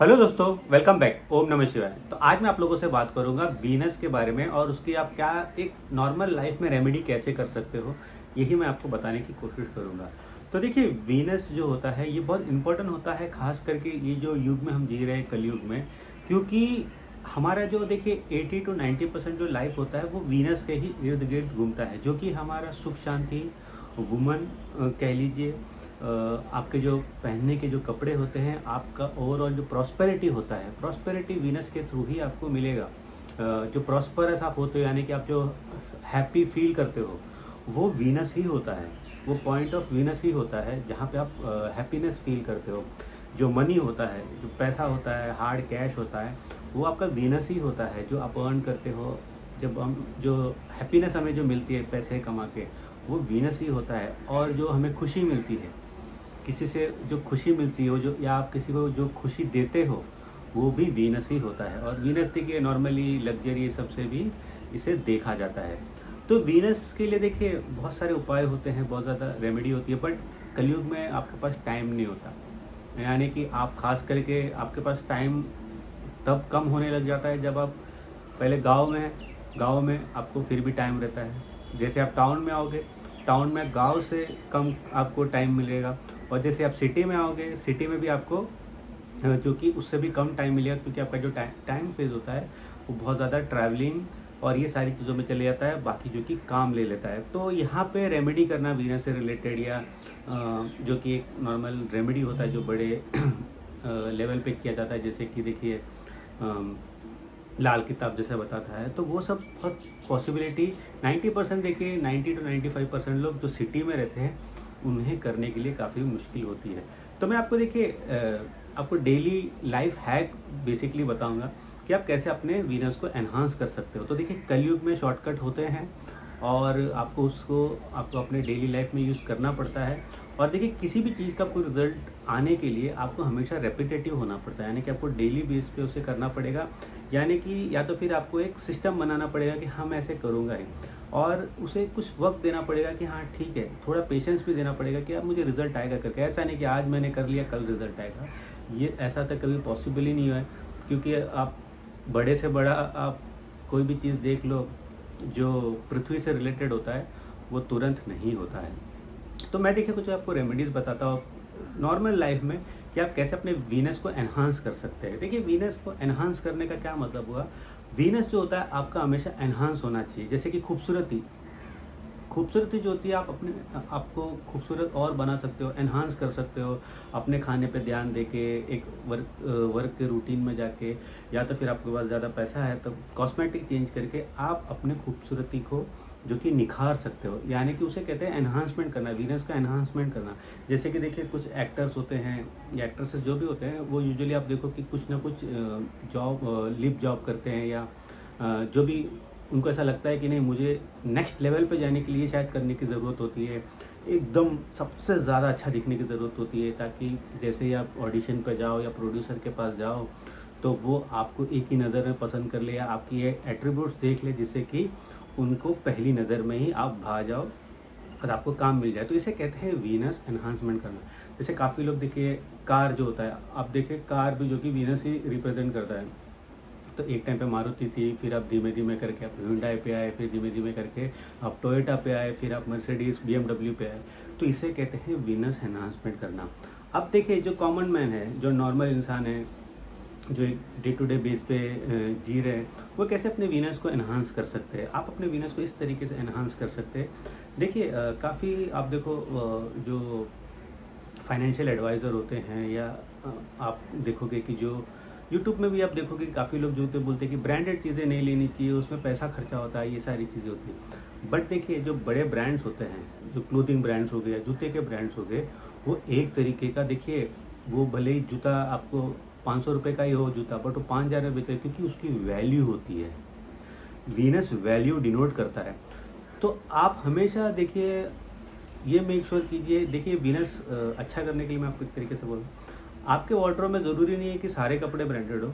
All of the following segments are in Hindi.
हेलो दोस्तों, वेलकम बैक। ओम नमः शिवाय। तो आज मैं आप लोगों से बात करूंगा वीनस के बारे में और उसकी आप क्या एक नॉर्मल लाइफ में रेमेडी कैसे कर सकते हो, यही मैं आपको बताने की कोशिश करूंगा। तो देखिए, वीनस जो होता है ये बहुत इंपॉर्टेंट होता है, खास करके ये जो युग में हम जी रहे हैं, कलयुग में। क्योंकि हमारा जो देखिए 80 to 90% जो लाइफ होता है वो वीनस के ही इर्द गिर्द घूमता है, जो कि हमारा सुख शांति, वुमन कह लीजिए, आपके जो पहनने के जो कपड़े होते हैं, आपका ओवरऑल जो प्रॉस्पेरिटी होता है, प्रॉस्पेरिटी वीनस के थ्रू ही आपको मिलेगा। जो प्रॉस्परस आप होते हो, यानी कि आप जो हैप्पी फील करते हो, वो वीनस ही होता है। वो पॉइंट ऑफ वीनस ही होता है जहाँ पे आप हैप्पीनेस फील करते हो। जो मनी होता है, जो पैसा होता है, हार्ड कैश होता है, वो आपका वीनस ही होता है, जो आप अर्न करते हो। जब हम जो हैप्पीनेस हमें जो मिलती है पैसे कमा के, वो वीनस ही होता है। और जो हमें खुशी मिलती है, किसी से जो खुशी मिलती हो, जो या आप किसी को जो खुशी देते हो, वो भी वीनस ही होता है। और वीनस देखिए नॉर्मली लग्जरी सबसे भी इसे देखा जाता है। तो वीनस के लिए देखिए बहुत सारे उपाय होते हैं, बहुत ज़्यादा रेमेडी होती है, बट कलयुग में आपके पास टाइम नहीं होता। यानी कि आप खास करके आपके पास टाइम तब कम होने लग जाता है जब आप पहले गाँव में आपको फिर भी टाइम रहता है। जैसे आप टाउन में आओगे, टाउन में गांव से कम आपको टाइम मिलेगा। और जैसे आप सिटी में आओगे, सिटी में भी आपको जो कि उससे भी कम टाइम मिलेगा, क्योंकि आपका जो टाइम फेज होता है वो बहुत ज़्यादा ट्रैवलिंग और ये सारी चीज़ों में चले जाता है, बाकी जो कि काम ले लेता है। तो यहाँ पे रेमेडी करना वीनस से रिलेटेड, या जो कि एक नॉर्मल रेमेडी होता है जो बड़े लेवल पे किया जाता है, जैसे कि देखिए लाल किताब जैसे बताता है, तो वो सब बहुत पॉसिबिलिटी 90% देखिए, 90 to 95% लोग जो सिटी में रहते हैं उन्हें करने के लिए काफ़ी मुश्किल होती है। तो मैं आपको देखिए आपको डेली लाइफ हैक बेसिकली बताऊंगा कि आप कैसे अपने वीनस को एनहांस कर सकते हो। तो देखिए, कलयुग में शॉर्टकट होते हैं और आपको अपने डेली लाइफ में यूज़ करना पड़ता है। और देखिए, किसी भी चीज़ का कोई रिजल्ट आने के लिए आपको हमेशा रेपिटेटिव होना पड़ता है, यानी कि आपको डेली बेस पे उसे करना पड़ेगा। यानी कि या तो फिर आपको एक सिस्टम बनाना पड़ेगा कि हाँ, मैं ऐसे करूँगा ही, और उसे कुछ वक्त देना पड़ेगा कि हाँ ठीक है, थोड़ा पेशेंस भी देना पड़ेगा कि अब मुझे रिजल्ट आएगा करके। ऐसा नहीं कि आज मैंने कर लिया कल रिजल्ट आएगा, ये ऐसा तो कभी पॉसिबल ही नहीं है। क्योंकि आप बड़े से बड़ा आप कोई भी चीज़ देख लो जो पृथ्वी से रिलेटेड होता है, वो तुरंत नहीं होता है। तो मैं देखिए कुछ आपको रेमेडीज़ बताता हूँ नॉर्मल लाइफ में कि आप कैसे अपने वीनस को एनहांस कर सकते हैं। देखिए, वीनस को एनहांस करने का क्या मतलब हुआ। वीनस जो होता है आपका हमेशा एनहांस होना चाहिए। जैसे कि खूबसूरती जो होती है, आप अपने आपको खूबसूरत और बना सकते हो, एनहांस कर सकते हो अपने खाने पे ध्यान दे के, एक वर्क के रूटीन में जाके, या तो फिर आपके पास ज़्यादा पैसा है तो कॉस्मेटिक चेंज करके आप अपने खूबसूरती को जो कि निखार सकते हो। यानी कि उसे कहते हैं एनहांसमेंट करना, वीनस का एनहांसमेंट करना। जैसे कि देखिए, कुछ एक्टर्स होते हैं या एक्ट्रेसेस जो भी होते हैं, वो यूजुअली आप देखो कि कुछ ना कुछ लिप जॉब करते हैं, या जो भी उनको ऐसा लगता है कि नहीं, मुझे नेक्स्ट लेवल पे जाने के लिए शायद करने की ज़रूरत होती है, एकदम सबसे ज़्यादा अच्छा दिखने की ज़रूरत होती है, ताकि जैसे ही आप ऑडिशन पे जाओ या प्रोड्यूसर के पास जाओ तो वो आपको एक ही नज़र में पसंद कर ले, या आपकी ये एट्रीब्यूट्स देख ले, जिससे कि उनको पहली नज़र में ही आप भा जाओ और आपको काम मिल जाए। तो इसे कहते हैं वीनस एनहांसमेंट करना। जैसे काफ़ी लोग देखिए, कार जो होता है, आप देखिए कार भी जो कि वीनस ही रिप्रेजेंट करता है। तो एक टाइम पे मारुति थी, फिर आप धीमे धीमे करके आप ह्यूंडई पे आए, फिर धीमे धीमे करके आप टोयोटा पे आए, फिर आप मर्सिडीज BMW पे आए। तो इसे कहते हैं वीनस एनहांसमेंट करना। अब देखिए, जो कॉमन मैन है, जो नॉर्मल इंसान है, जो एक डे टू डे बेस पे जी रहे हैं, वो कैसे अपने वीनस को एनहांस कर सकते हैं। आप अपने वीनस को इस तरीके से एनहांस कर सकते हैं। देखिए, काफ़ी आप देखो जो फाइनेंशियल एडवाइज़र होते हैं, या आप देखोगे कि जो यूट्यूब में भी आप देखोगे काफ़ी लोग जो होते बोलते हैं कि ब्रांडेड चीज़ें नहीं लेनी चाहिए, उसमें पैसा खर्चा होता है, ये सारी चीज़ें होती हैं। बट देखिए, जो बड़े ब्रांड्स होते हैं, जो क्लोथिंग ब्रांड्स हो गए, जूते के ब्रांड्स हो गए, वो एक तरीके का, देखिए वो भले ही जूता आपको 500 रुपये का ही हो जूता, बट वो 5,000 में बेचते हैं, क्योंकि उसकी वैल्यू होती है। वीनस वैल्यू डिनोट करता है। तो आप हमेशा देखिए, ये मेक श्योर कीजिए। देखिए, वीनस अच्छा करने के लिए मैं आपको एक तरीके से बोलूँ, आपके वार्डरोब में ज़रूरी नहीं है कि सारे कपड़े ब्रांडेड हो।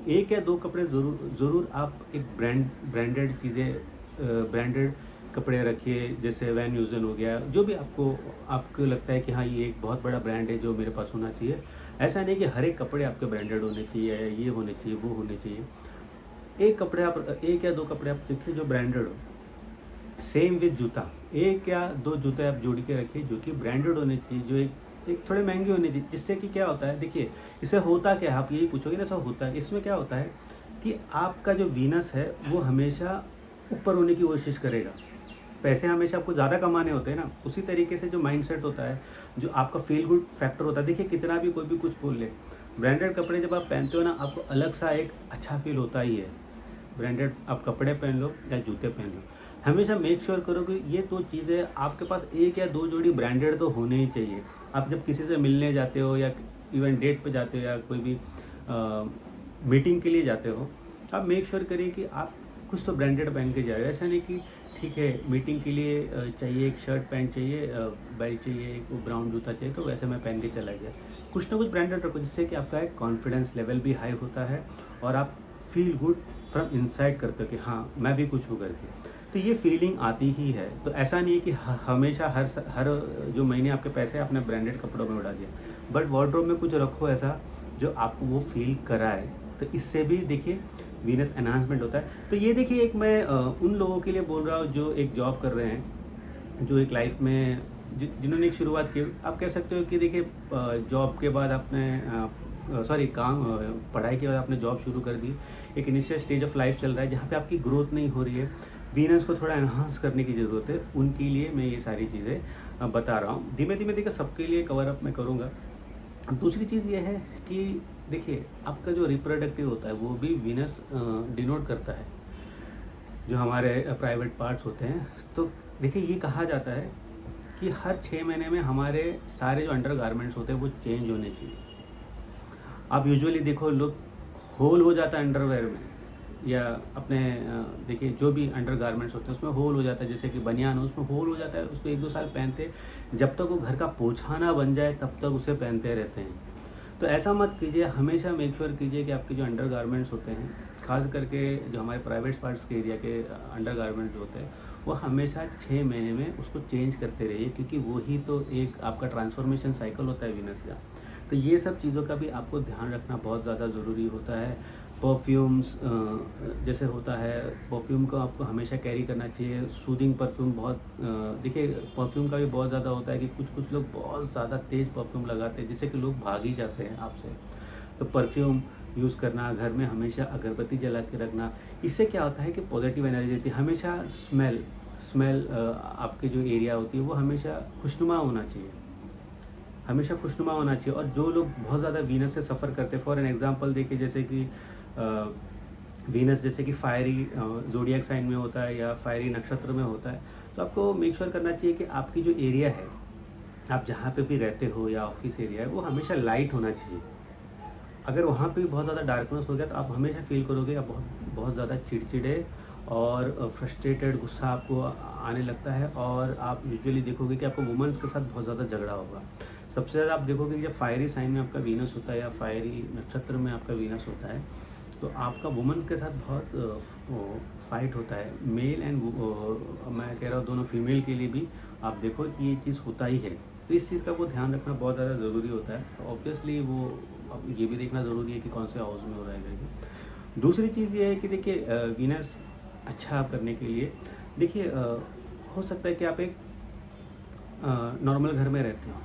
एक या दो कपड़े ज़रूर आप एक ब्रांडेड चीज़ें, ब्रांडेड कपड़े रखिए। जैसे वैन न्यूज़न हो गया, जो भी आपको लगता है कि हाँ, ये एक बहुत बड़ा ब्रांड है जो मेरे पास होना चाहिए, ऐसा नहीं कि हर एक कपड़े आपके ब्रांडेड होने चाहिए, या ये होने चाहिए, वो होने चाहिए। एक कपड़े आप, 1 या 2 कपड़े आप देखिए जो ब्रांडेड हो। सेम विद जूता, 1 या 2 जूते आप जोड़ के रखिए जो कि ब्रांडेड होने चाहिए, जो एक एक थोड़े महंगे होने चाहिए, जिससे कि क्या होता है देखिए, इससे होता क्या है, आप यही पूछोगे ना ऐसा होता है, इसमें क्या होता है कि आपका जो वीनस है वो हमेशा ऊपर होने की कोशिश करेगा। पैसे हमेशा आपको ज़्यादा कमाने होते हैं ना, उसी तरीके से जो माइंडसेट होता है, जो आपका फील गुड फैक्टर होता है, देखिए कितना भी कोई भी कुछ बोल ले, ब्रांडेड कपड़े जब आप पहनते हो ना, आपको अलग सा एक अच्छा फील होता ही है। ब्रांडेड आप कपड़े पहन लो या जूते पहन लो, हमेशा मेक श्योर करो कि ये 2 चीज़ें आपके पास, 1 या 2 जोड़ी ब्रांडेड तो होने ही चाहिए। आप जब किसी से मिलने जाते हो या इवन डेट पे जाते हो या कोई भी मीटिंग के लिए जाते हो, आप मेक श्योर करिए कि आप कुछ तो ब्रांडेड पहन के जा रहे हो। ऐसा नहीं कि ठीक है मीटिंग के लिए चाहिए एक शर्ट पैंट चाहिए, बेल्ट चाहिए, एक ब्राउन जूता चाहिए, तो वैसे मैं पहन के चला गया। कुछ ना कुछ ब्रांडेड रखो, जिससे कि आपका एक कॉन्फिडेंस लेवल भी हाई होता है और आप फील गुड फ्रॉम इनसाइड करते हो कि हाँ मैं भी कुछ हूँ करके। तो ये फीलिंग आती ही है। तो ऐसा नहीं है कि हमेशा हर जो महीने आपके पैसे आपने ब्रांडेड कपड़ों में उड़ा दिया, बट वार्डरोब में कुछ रखो ऐसा जो आपको वो फील कराए। तो इससे भी देखिए वीनस एनहांसमेंट होता है। तो ये देखिए एक मैं उन लोगों के लिए बोल रहा हूँ जो एक जॉब कर रहे हैं, जो एक लाइफ में जिन्होंने एक शुरुआत की। आप कह सकते हो कि देखिए जॉब के बाद आपने पढ़ाई के बाद आपने जॉब शुरू कर दी, एक इनिशियल स्टेज ऑफ लाइफ चल रहा है जहाँ पे आपकी ग्रोथ नहीं हो रही है, वीनस को थोड़ा एनहांस करने की ज़रूरत है। उनके लिए मैं ये सारी चीज़ें बता रहा हूँ। धीमे धीमे देखिए सबके लिए कवर अप मैं करूँगा। दूसरी चीज़ ये है कि देखिए आपका जो रिप्रोडक्टिव होता है वो भी वीनस डिनोट करता है, जो हमारे प्राइवेट पार्ट्स होते हैं। तो देखिए ये कहा जाता है कि हर 6 महीने में हमारे सारे जो अंडर गारमेंट्स होते हैं वो चेंज होने चाहिए। आप यूजुअली देखो लोग होल हो जाता है अंडरवेयर में, या अपने देखिए जो भी अंडर गारमेंट्स होते हैं उसमें होल हो जाता है, जैसे कि बनियान हो उसमें होल हो जाता है, उसको 1-2 साल पहनते, जब तक वो घर का पोछा ना बन जाए तब तक उसे पहनते रहते हैं। तो ऐसा मत कीजिए, हमेशा मेक श्योर कीजिए कि आपके जो अंडर गारमेंट्स होते हैं, खास करके जो हमारे प्राइवेट पार्ट्स के एरिया के अंडर गारमेंट्स होते हैं, वो हमेशा 6 महीने में उसको चेंज करते रहिए, क्योंकि वही तो एक आपका ट्रांसफॉर्मेशन साइकिल होता है वीनस का। तो ये सब चीज़ों का भी आपको ध्यान रखना बहुत ज़्यादा ज़रूरी होता है। परफ्यूम्स जैसे होता है, परफ्यूम को आपको हमेशा कैरी करना चाहिए। सूदिंग परफ्यूम बहुत देखिए परफ्यूम का भी बहुत ज़्यादा होता है कि कुछ लोग बहुत ज़्यादा तेज़ परफ्यूम लगाते हैं जिससे कि लोग भाग ही जाते हैं आपसे। तो परफ्यूम यूज़ करना, घर में हमेशा अगरबत्ती जला के रखना, इससे क्या होता है कि पॉजिटिव एनर्जी देती है। हमेशा स्मेल आपकी जो एरिया होती है वो हमेशा खुशनुमा होना चाहिए, हमेशा खुशनुमा होना चाहिए। और जो लोग बहुत ज़्यादा वीनस से सफ़र करते हैं, फॉर एन एग्जांपल देखिए जैसे कि वीनस जैसे कि फायरी ज़ोडिएक साइन में होता है या फायरी नक्षत्र में होता है, तो आपको मेक श्योर करना चाहिए कि आपकी जो एरिया है, आप जहाँ पे भी रहते हो या ऑफिस एरिया है, वो हमेशा लाइट होना चाहिए। अगर वहाँ पे भी बहुत ज़्यादा डार्कनेस हो गया तो आप हमेशा फील करोगे आप बहुत ज़्यादा चिड़चिड़े और फ्रस्ट्रेटेड, गुस्सा आपको आने लगता है। और आप यूजुअली देखोगे कि आपको वुमेंस के साथ बहुत ज़्यादा झगड़ा होगा। सबसे ज़्यादा आप देखोगे कि जब फायरी साइन में आपका वीनस होता है या फायरी नक्षत्र में आपका वीनस होता है, तो आपका वुमन के साथ बहुत फाइट होता है। मेल एंड मैं कह रहा हूँ दोनों फीमेल के लिए भी आप देखो कि ये चीज़ होता ही है। तो इस चीज़ का वो ध्यान रखना बहुत ज़्यादा ज़रूरी होता है। ऑब्वियसली वो अब ये भी देखना ज़रूरी है कि कौन से हाउस में हो रहा है करके। दूसरी चीज़ ये है कि देखिए वीनस अच्छा करने के लिए देखिए हो सकता है कि आप एक नॉर्मल घर में रहते हो,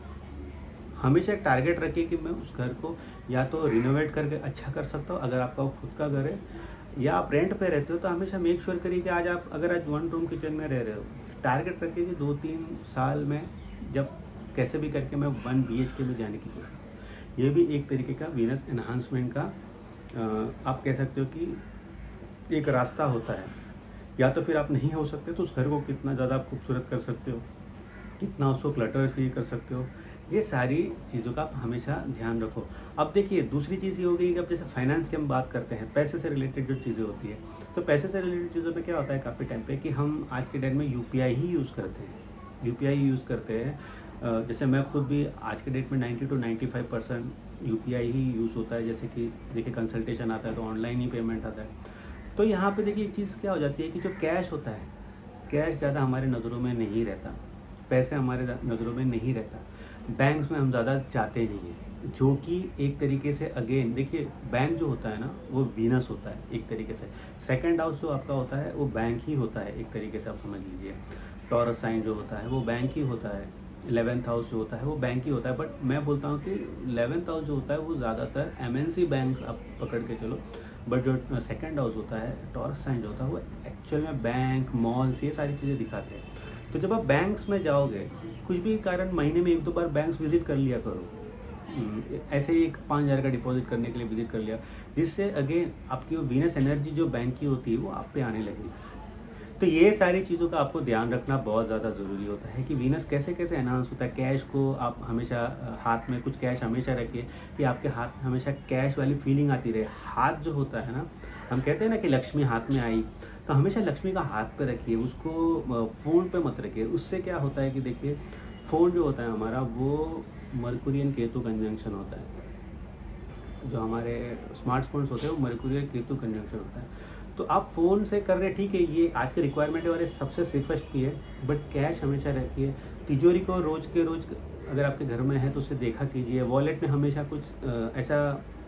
हमेशा एक टारगेट रखिए कि मैं उस घर को या तो रिनोवेट करके अच्छा कर सकता हूँ अगर आपका खुद का घर है, या आप रेंट पे रहते हो तो हमेशा मेक श्योर करिए कि आज 1 रूम किचन में रह रहे हो, टारगेट रखिए कि 2-3 साल में जब कैसे भी करके मैं 1 BHK में जाने की कोशिश करूँ। ये भी एक तरीके का वीनस एनहांसमेंट का आप कह सकते हो कि एक रास्ता होता है। या तो फिर आप नहीं हो सकते तो उस घर को कितना ज़्यादा आप खूबसूरत कर सकते हो, कितना उसको क्लटर फ्री कर सकते हो, ये सारी चीज़ों का आप हमेशा ध्यान रखो। अब देखिए दूसरी चीज़ ये हो गई कि अब जैसे फाइनेंस की हम बात करते हैं, पैसे से रिलेटेड जो चीज़ें होती है, तो पैसे से रिलेटेड चीज़ों में क्या होता है काफ़ी टाइम पे कि हम आज के डेट में UPI ही यूज़ करते हैं, UPI यूज़ करते हैं। जैसे मैं खुद भी आज के डेट में 90 to 95% UPI ही यूज़ होता है। जैसे कि देखिए कंसल्टेशन आता है तो ऑनलाइन ही पेमेंट आता है। तो यहाँ पे देखिए एक चीज़ क्या हो जाती है कि जो कैश होता है, कैश ज़्यादा हमारे नज़रों में नहीं रहता, पैसे हमारे नज़रों में नहीं रहता। बैंक्स में हम ज़्यादा जाते नहीं हैं, जो कि एक तरीके से अगेन देखिए बैंक जो होता है ना वो वीनस होता है एक तरीके से। सेकंड हाउस जो आपका होता है वो बैंक ही होता है एक तरीके से, आप समझ लीजिए। टॉरस साइन जो होता है वो बैंक ही होता है। 11th हाउस जो होता है वो बैंक ही होता है, बट मैं बोलता हूँ कि 11th हाउस जो होता है वो ज़्यादातर एमएनसी बैंक्स आप पकड़ के चलो, बट जो सेकंड हाउस होता है टॉरस साइन जो होता है वो एक्चुअल में बैंक, मॉल्स, ये सारी चीज़ें दिखाते हैं। तो जब आप बैंक्स में जाओगे, कुछ भी कारण महीने में 1-2 बार बैंक्स विज़िट कर लिया करो। ऐसे ही एक 5,000 का डिपॉज़िट करने के लिए विज़िट कर लिया, जिससे अगेन आपकी वो वीनस एनर्जी जो बैंक की होती है वो आप पे आने लगेगी। तो ये सारी चीज़ों का आपको ध्यान रखना बहुत ज़्यादा ज़रूरी होता है कि वीनस कैसे-कैसे एनहांस होता है। कैश को आप हमेशा हाथ में कुछ कैश हमेशा रखिए कि आपके हाथ में हमेशा कैश वाली फीलिंग आती रहे। हाथ जो होता है ना, हम कहते हैं ना कि लक्ष्मी हाथ में आई, तो हमेशा लक्ष्मी का हाथ पे रखिए, उसको फ़ोन पे मत रखिए। उससे क्या होता है कि देखिए फ़ोन जो होता है हमारा वो मर्कुरी एंड केतु कंजंक्शन होता है। जो हमारे स्मार्टफ़ोन्स होते हैं वो मर्कुरी और केतु कंजंक्शन होता है। तो आप फ़ोन से कर रहे ठीक है, ये आज के रिक्वायरमेंट वाले सबसे सेफेस्ट भी है, बट कैश हमेशा रखिए। तिजोरी को रोज़ के रोज़ अगर आपके घर में है तो उसे देखा कीजिए। वॉलेट में हमेशा कुछ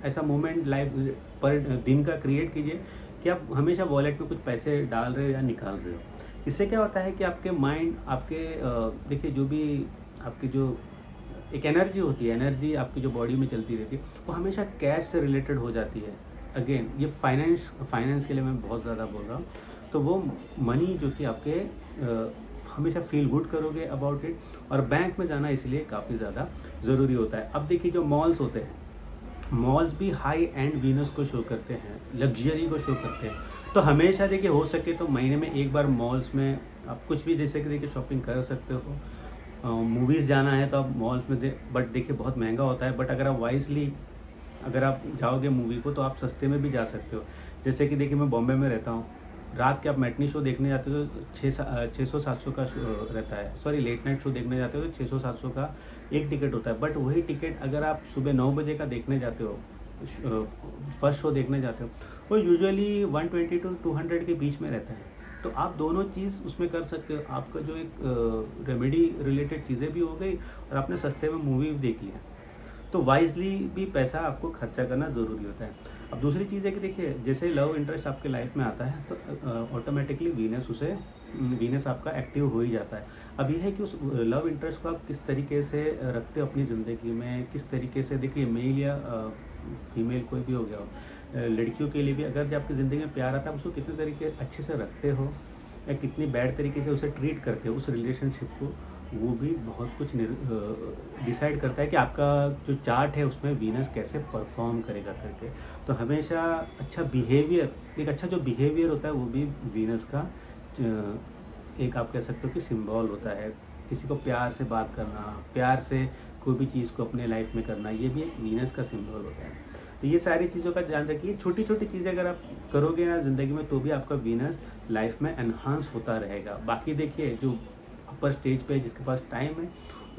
ऐसा मोमेंट लाइफ पर दिन का क्रिएट कीजिए कि आप हमेशा वॉलेट में कुछ पैसे डाल रहे हो या निकाल रहे हो। इससे क्या होता है कि आपके माइंड आपके देखिए जो भी आपकी जो एक एनर्जी होती है, एनर्जी आपकी जो बॉडी में चलती रहती है, वो हमेशा कैश से रिलेटेड हो जाती है। अगेन ये फाइनेंस के लिए मैं बहुत ज़्यादा बोल रहा हूँ। तो वो मनी जो कि आपके हमेशा फील गुड करोगे अबाउट इट, और बैंक में जाना इसलिए काफ़ी ज़्यादा ज़रूरी होता है। अब देखिए जो मॉल्स होते हैं, मॉल्स भी हाई एंड वीनस को शो करते हैं, लग्जरी को शो करते हैं। तो हमेशा देखिए हो सके तो महीने में एक बार मॉल्स में आप कुछ भी जैसे कि देखिए शॉपिंग कर सकते हो। मूवीज़ जाना है तो आप मॉल्स में बट देखिए बहुत महंगा होता है, बट अगर आप वाइजली अगर आप जाओगे मूवी को तो आप सस्ते में भी जा सकते हो। जैसे कि देखिए मैं बॉम्बे में रहता हूँ, रात के आप मैटनी शो देखने जाते हो तो 600-700 का शो रहता है, सॉरी लेट नाइट शो देखने जाते हो तो 600-700 का एक टिकट होता है। बट वही टिकट अगर आप सुबह 9 बजे का देखने जाते हो, फर्स्ट शो देखने जाते हो, वो यूजुअली 120 टू 200 के बीच में रहता है। तो आप दोनों चीज़ उसमें कर सकते हो। आपका जो एक रेमेडी रिलेटेड चीज़ें भी हो गई और आपने सस्ते में मूवी भी देख लिया। तो वाइजली भी पैसा आपको खर्चा करना ज़रूरी होता है। अब दूसरी चीज़ है कि देखिए जैसे लव इंटरेस्ट आपके लाइफ में आता है तो ऑटोमेटिकली वीनस आपका एक्टिव हो ही जाता है। अब ये है कि उस लव इंटरेस्ट को आप किस तरीके से रखते हो अपनी ज़िंदगी में, किस तरीके से देखिए मेल या फीमेल कोई भी हो गया हो, लड़कियों के लिए भी अगर जब आपकी ज़िंदगी में प्यार आता है, उसको कितने तरीके अच्छे से रखते हो या कितनी बैड तरीके से उसे ट्रीट करते हो उस रिलेशनशिप को, वो भी बहुत कुछ डिसाइड करता है कि आपका जो चार्ट है उसमें वीनस कैसे परफॉर्म करेगा करके। तो हमेशा अच्छा बिहेवियर, एक अच्छा जो बिहेवियर होता है वो भी वीनस का एक आप कह सकते हो कि सिंबल होता है। किसी को प्यार से बात करना, प्यार से कोई भी चीज़ को अपने लाइफ में करना, ये भी एक वीनस का सिंबल होता है। तो ये सारी चीज़ों का ध्यान रखिए। छोटी छोटी चीज़ें अगर आप करोगे ना ज़िंदगी में तो भी आपका वीनस लाइफ में एनहांस होता रहेगा। बाकी देखिए जो अपर स्टेज पे जिसके पास टाइम है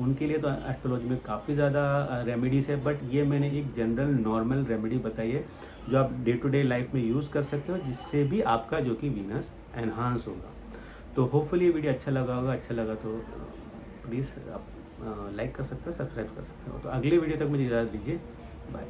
उनके लिए तो एस्ट्रोलॉजी में काफ़ी ज़्यादा रेमेडीज़ है, बट ये मैंने एक जनरल नॉर्मल रेमेडी बताई है जो आप डे टू डे लाइफ में यूज़ कर सकते हो, जिससे भी आपका जो कि वीनस एनहांस होगा। तो होपफुली ये वीडियो अच्छा लगा होगा। अच्छा लगा तो प्लीज़ आप लाइक कर सकते हो, सब्सक्राइब कर सकते हो। तो अगले वीडियो तक मुझे इजाज़त दीजिए। बाय।